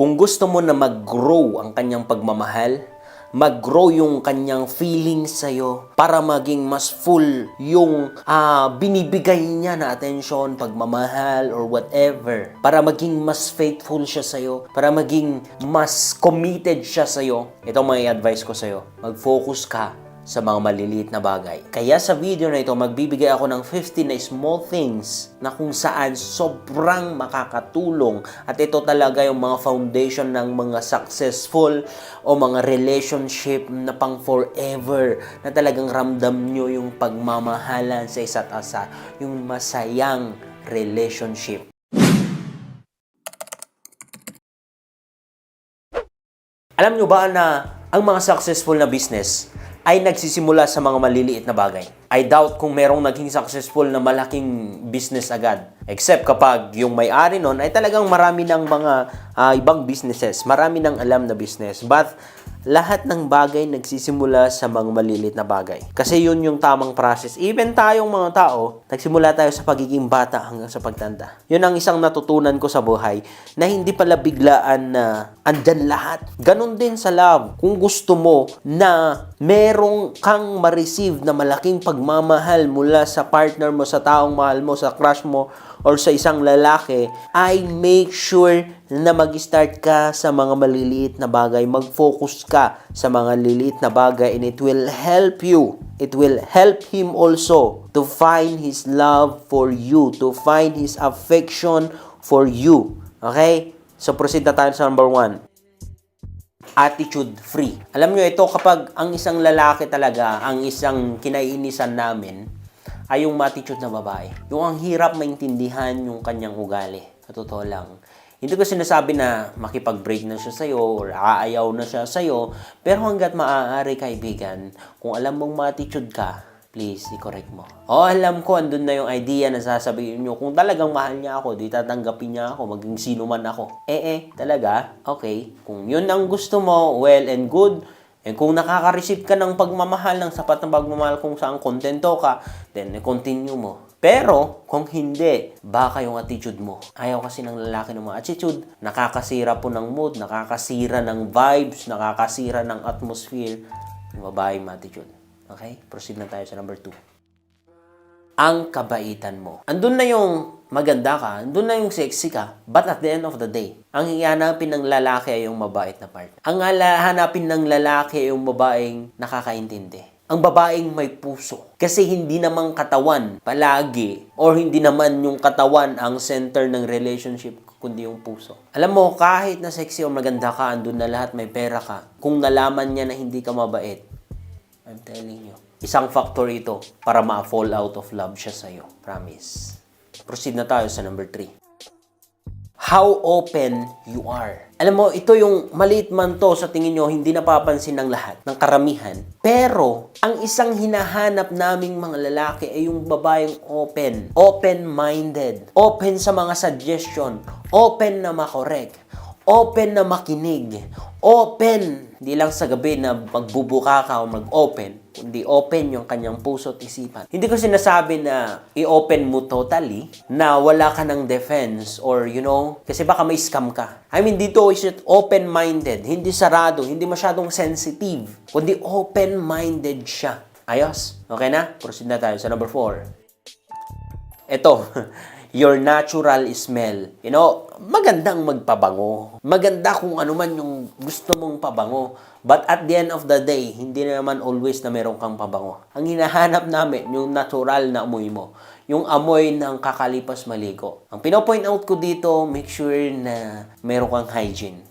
Kung gusto mo na mag-grow ang kanyang pagmamahal, mag-grow yung kanyang feelings sa'yo para maging mas full yung binibigay niya na attention, pagmamahal, or whatever. Para maging mas faithful siya sa'yo, para maging mas committed siya sa'yo. Ito ang may advice ko sa'yo. Mag-focus ka sa mga maliliit na bagay. Kaya sa video na ito, magbibigay ako ng 50 na small things na kung saan sobrang makakatulong. At ito talaga yung mga foundation ng mga successful o mga relationship na pang forever. Na talagang ramdam nyo yung pagmamahalan sa isa't isa. Yung masayang relationship. Alam nyo ba na ang mga successful na business ay nagsisimula sa mga maliliit na bagay? I doubt kung merong naging successful na malaking business agad. Except kapag yung may-ari nun ay talagang marami ng mga ibang businesses. Marami ng alam na business. But lahat ng bagay nagsisimula sa mga maliliit na bagay. Kasi yun yung tamang process. Even tayong mga tao, nagsimula tayo sa pagiging bata hanggang sa pagtanda. Yun ang isang natutunan ko sa buhay na hindi pala biglaan na andyan lahat. Ganon din sa love. Kung gusto mo na merong kang ma-receive na malaking pagmamahal mula sa partner mo, sa taong mahal mo, sa crush mo, or sa isang lalaki, ay make sure na mag-start ka sa mga maliliit na bagay. Mag-focus ka sa mga maliliit na bagay and it will help you. It will help him also to find his love for you, to find his affection for you. Okay? So proceed na tayo sa number 1. Attitude free. Alam nyo ito, kapag ang isang lalaki talaga, ang isang kinaiinisan namin, ay yung attitude na babae. Yung ang hirap maintindihan yung kanyang ugali. Sa totoo lang. Hindi ko sinasabi na makipag-break na siya sa'yo or aayaw na siya sa'yo. Pero hanggat maaari, kaibigan, kung alam mong ma-attitude ka, please, i-correct mo. Alam ko, andun na yung idea na sasabihin nyo, kung talagang mahal niya ako, di tatanggapin niya ako, maging sino man ako. Talaga? Okay. Kung yun ang gusto mo, well and good. Kung nakaka-receive ka ng pagmamahal, ng sapat na pagmamahal kung saan kontento ka, then continue mo. Pero, kung hindi, baka yung attitude mo. Ayaw kasi ng lalaki ng mga attitude. Nakakasira po ng mood, nakakasira ng vibes, nakakasira ng atmosphere. Yung babae yung attitude. Okay? Proceed na tayo sa number 2. Ang kabaitan mo. Andun na yung maganda ka, andun na yung sexy ka, but at the end of the day, ang hihanapin ng lalaki ay yung mabait na partner. Ang hanapin ng lalaki ay yung babaeng nakakaintindi. Ang babaeng may puso. Kasi hindi naman katawan palagi, or hindi naman yung katawan ang center ng relationship, kundi yung puso. Alam mo, kahit na sexy o maganda ka, andun na lahat, may pera ka, kung nalaman niya na hindi ka mabait, I'm telling you, isang factor ito para ma-fall out of love siya sa'yo. Promise. Proceed na tayo sa number 3. How open you are. Alam mo, ito yung maliit man to sa tingin nyo, hindi napapansin ng lahat, ng karamihan. Pero, ang isang hinahanap naming mga lalaki ay yung babaeng open. Open-minded. Open sa mga suggestion. Open na makorek. Open na makinig. Open, hindi lang sa gabi na magbubuka ka o mag-open, kundi open yung kanyang puso at isipan. Hindi ko sinasabi na i-open mo totally, na wala ka ng defense or kasi baka may scam ka. I mean, dito is it open-minded, hindi sarado, hindi masyadong sensitive, kundi open-minded siya. Ayos? Okay na? Proceed na tayo sa number 4. Ito, your natural smell. Magandang magpabango. Maganda kung ano man yung gusto mong pabango. But at the end of the day, hindi na naman always na meron kang pabango. Ang hinahanap namin, yung natural na amoy mo. Yung amoy ng kakalipas maligo. Ang pinopoint out ko dito, make sure na meron kang hygiene.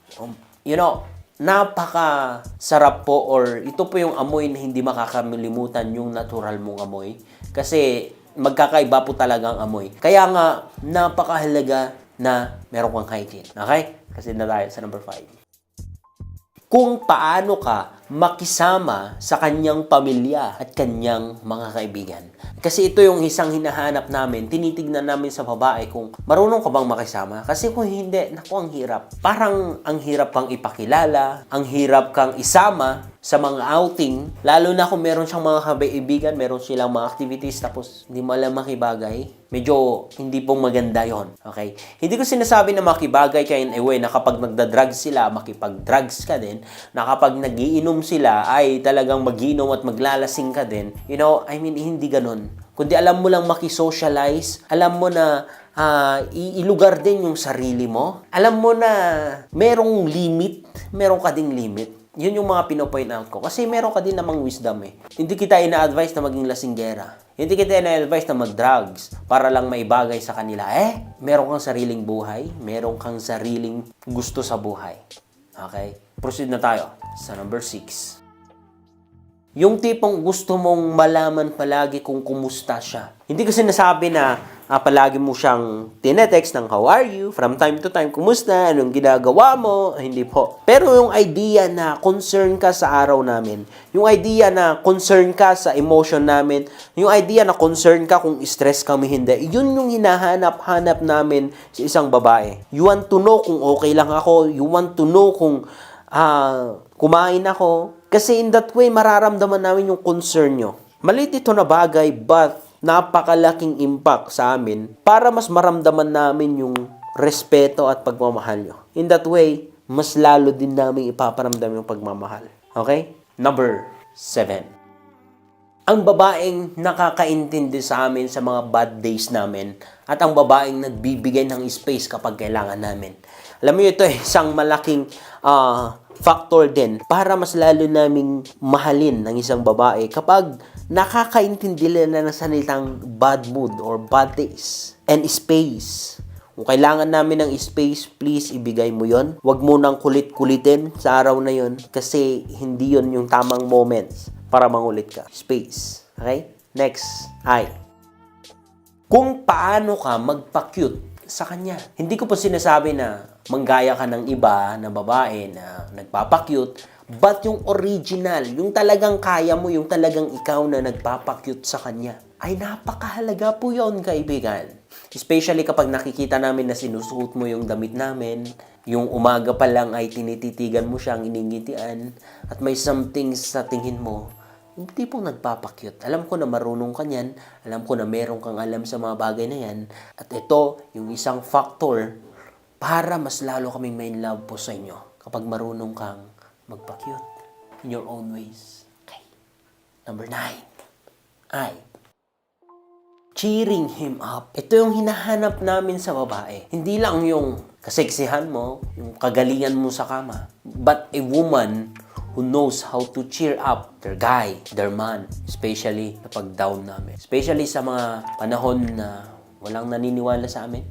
Napaka sarap po, or ito po yung amoy na hindi makakalimutan yung natural mong amoy. Kasi magkakaiba po talaga ang amoy. Kaya nga, napakahalaga na meron kang hygiene. Okay? Kasi na tayo sa number 5. Kung paano ka makisama sa kanyang pamilya at kanyang mga kaibigan. Kasi ito yung isang hinahanap namin, tinitignan namin sa babae kung marunong ka bang makisama. Kasi kung hindi, naku, ang hirap. Parang ang hirap kang ipakilala, ang hirap kang isama, sa mga outing, lalo na kung meron siyang mga kaibigan, meron silang mga activities, tapos hindi mo alam makibagay, medyo hindi pong maganda yon. Okay? Hindi ko sinasabi na makibagay kayo in a way na kapag nagda-drugs sila, makipag-drugs ka din, na kapag nagiinom sila, ay talagang magiinom at maglalasing ka din. You know, I mean, hindi ganun. Kundi alam mo lang makisocialize, alam mo na ilugar din yung sarili mo. Alam mo na merong limit, meron ka ding limit. Yun yung mga pinopoint out ko. Kasi meron ka din namang wisdom eh. Hindi kita ina-advise na maging lasinggera. Hindi kita ina-advise na mag-drugs para lang maibagay sa kanila. Meron kang sariling buhay. Meron kang sariling gusto sa buhay. Okay? Proceed na tayo sa number 6. Yung tipong gusto mong malaman palagi kung kumusta siya. Hindi ko sinasabi na palagi mo siyang tinetext ng how are you, from time to time, kumusta, anong ginagawa mo, hindi po. Pero yung idea na concern ka sa araw namin, yung idea na concern ka sa emotion namin, yung idea na concern ka kung stress kami hindi, yun yung hinahanap-hanap namin sa isang babae. You want to know kung okay lang ako, you want to know kung kumain ako, kasi in that way, mararamdaman namin yung concern nyo. Maliit ito na bagay, but napakalaking impact sa amin para mas maramdaman namin yung respeto at pagmamahal nyo. In that way, mas lalo din namin ipaparamdam yung pagmamahal. Okay? Number 7. Ang babaeng nakakaintindi sa amin sa mga bad days namin at ang babaeng nagbibigay ng space kapag kailangan namin. Alam mo ito isang malaking factor din para mas lalo naming mahalin ng isang babae kapag nakakaintindi na ng salitang bad mood or bad days and space. Kung kailangan namin ng space, please ibigay mo yon. Huwag mo nang kulit-kulitin sa araw na yon kasi hindi yon yung tamang moments para mangulit ka. Space. Okay? Next. Kung paano ka magpa-cute sa kanya. Hindi ko po sinasabi na manggaya ka ng iba na babae na nagpapakyut, but yung original, yung talagang kaya mo, yung talagang ikaw na nagpapakyut sa kanya, ay napakahalaga po yun, kaibigan. Especially kapag nakikita namin na sinusuot mo yung damit namin, yung umaga pa lang ay tinititigan mo siyang iningitian, at may something sa tingin mo, yung tipong nagpapakyut. Alam ko na marunong ka niyan. Alam ko na meron kang alam sa mga bagay na yan. At ito, yung isang factor para mas lalo kaming may love po sa inyo kapag marunong kang magpakyut in your own ways. Okay. Number 9. Cheering him up. Ito yung hinahanap namin sa babae. Hindi lang yung kaseksihan mo, yung kagalingan mo sa kama, but a woman who knows how to cheer up their guy, their man, especially kapag down namin. Especially sa mga panahon na walang naniniwala sa amin.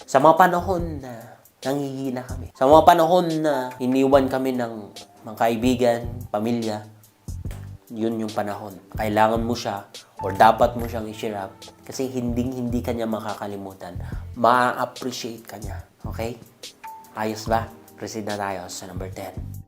Sa mga panahon na nanghihina kami. Sa mga panahon na iniwan kami ng mga kaibigan, pamilya. Yun yung panahon. Kailangan mo siya or dapat mo siyang i-cheer up kasi hindi ka niya makakalimutan. Ma-appreciate ka niya. Okay? Ayos ba? Proceed na tayo sa number 10.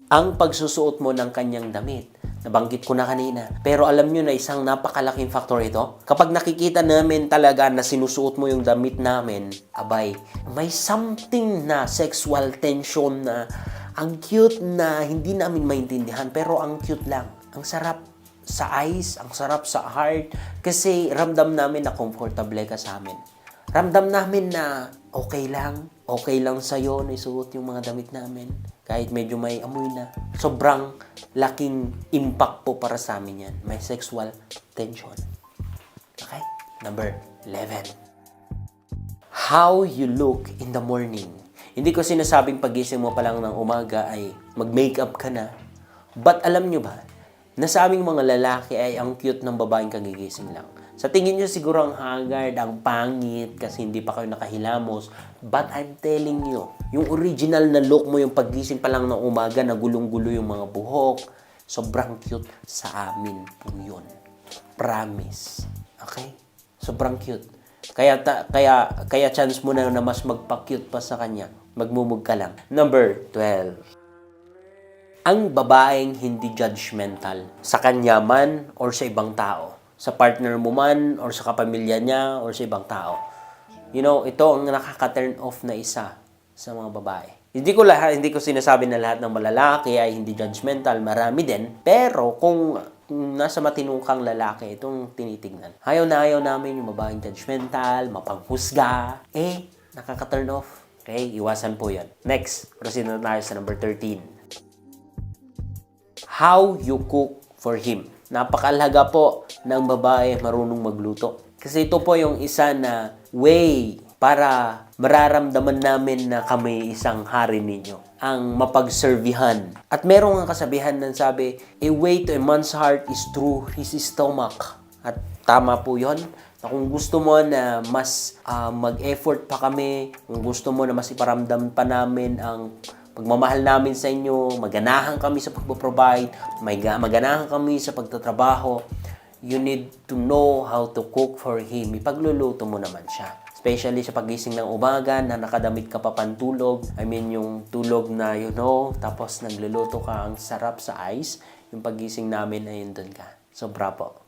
Ang pagsusuot mo ng kanyang damit. Nabanggit ko na kanina. Pero alam nyo na isang napakalaking factor ito. Kapag nakikita namin talaga na sinusuot mo yung damit namin, abay, may something na sexual tension na ang cute na hindi namin maintindihan. Pero ang cute lang. Ang sarap sa eyes, ang sarap sa heart. Kasi ramdam namin na comfortable ka sa amin. Ramdam namin na okay lang sa'yo na isuot yung mga damit namin. Kahit medyo may amoy na. Sobrang laking impact po para sa amin yan. May sexual tension. Okay? Number 11. How you look in the morning. Hindi ko sinasabing pagising mo pa lang ng umaga ay mag-makeup ka na. But alam nyo ba, na sa aming mga lalaki ay ang cute ng babaeng kagigising lang. Sa tingin nyo siguro ang haggard, ang pangit, kasi hindi pa kayo nakahilamos. But I'm telling you, yung original na look mo, yung paggising pa lang ng umaga, na gulong-gulo yung mga buhok, sobrang cute sa amin po yun. Promise. Okay? Sobrang cute. Kaya chance mo na mas magpa-cute pa sa kanya. Magmumug ka lang. Number 12. Ang babaeng hindi judgmental sa kanya man or sa ibang tao. Sa partner mo man, or sa kapamilya niya, or sa ibang tao. You know, ito ang nakaka-turn off na isa sa mga babae. Hindi ko sinasabi na lahat ng malalaki ay hindi judgmental, marami din. Pero kung nasa matinong kang lalaki, itong tinitignan. Ayaw na ayaw namin yung babaeng judgmental, mapanghusga. Nakaka-turn off. Okay, iwasan po yan. Next, proceed na tayo sa number 13. How you cook for him. Napakalaga po ng babae marunong magluto. Kasi ito po yung isa na way para mararamdaman namin na kami isang hari ninyo. Ang mapagservihan. At merong ang kasabihan ng sabi, a way to a man's heart is through his stomach. At tama po yon. Na kung gusto mo na mas mag-effort pa kami, kung gusto mo na mas iparamdam pa namin ang pagmamahal namin sa inyo, maganahan kami sa pagpo-provide, maganahan kami sa pagtatrabaho, you need to know how to cook for him. Ipagluluto mo naman siya. Especially sa pagising ng umaga na nakadamit ka pa pantulog. I mean, yung tulog na, tapos nagluluto ka, ang sarap sa ice. Yung pagising namin, ayun dun ka. Sobra po.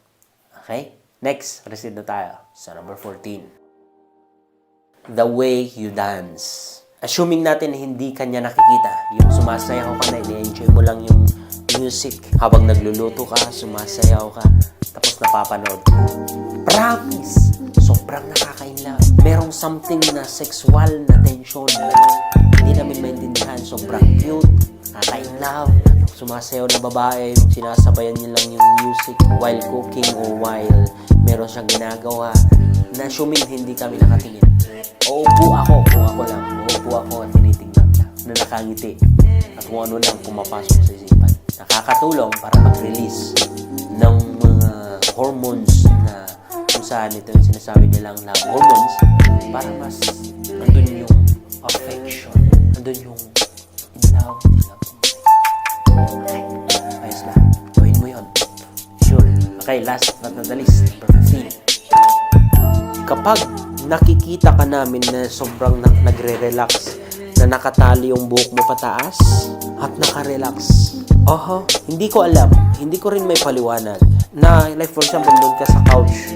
Okay? Next, proceed na tayo sa number 14. The way you dance. Assuming natin na hindi kanya nakikita. Yung sumasayaw ka na, ini-enjoy mo lang yung music. Habang nagluluto ka, sumasayaw ka, tapos napapanood ka. Promise! Sobrang nakaka-inlove. Merong something na sexual na tension na hindi namin maintindihan. Sobrang cute, nakaka-inlove. Sumasayaw na babae, yung sinasabayan niya lang yung music while cooking or while meron siyang ginagawa. Na assuming hindi kami nakatingin. Uupo ako kung ako lang. Uupo ako at tinitingnan niya na nakangiti. At kung ano lang pumapasok sa isipan. Nakakatulong para mag-release ng mga hormones na kung saan ito yung sinasabi nilang love hormones para mas andun yung affection, andun yung love. Okay, ayos lang. Gawin mo yun. Sure. Okay, last but not the least, number 15. Kapag nakikita ka namin na sobrang nagre-relax, na nakatali yung buhok mo pataas at nakarelax. Hindi ko alam. Hindi ko rin may paliwanag. Na, like for example, doon ka sa couch,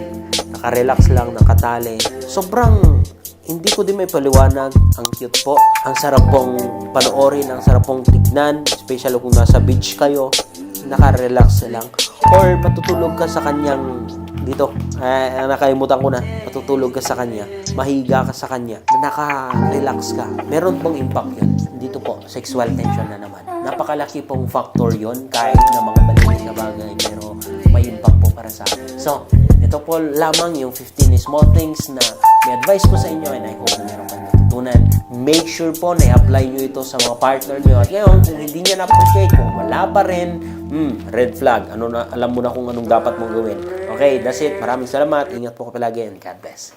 nakarelax lang, nakatali. Sobrang, hindi ko din may paliwanag. Ang cute po. Ang sarap pong panoorin, ang sarap pong tignan. Especially kung nasa beach kayo, nakarelax lang. Or matutulog ka sa kanyang, dito, nakalimutan ko na, matutulog ka sa kanya, mahiga ka sa kanya, na naka-relax ka. Meron pong impact yun. Dito po, sexual tension na naman. Napakalaki pong factor yon kahit na mga maliit na bagay, pero may impact po para sa akin. So, ito po lamang yung 15 small things na may advice ko sa inyo and I hope na meron kang natutunan. Make sure po na i-apply nyo ito sa mga partner nyo. At ngayon, kung hindi nyo na-appreciate, kung wala pa rin, red flag. Alam mo na kung anong dapat mong gawin. Okay, that's it. Maraming salamat. Ingat po ka palagi and God bless.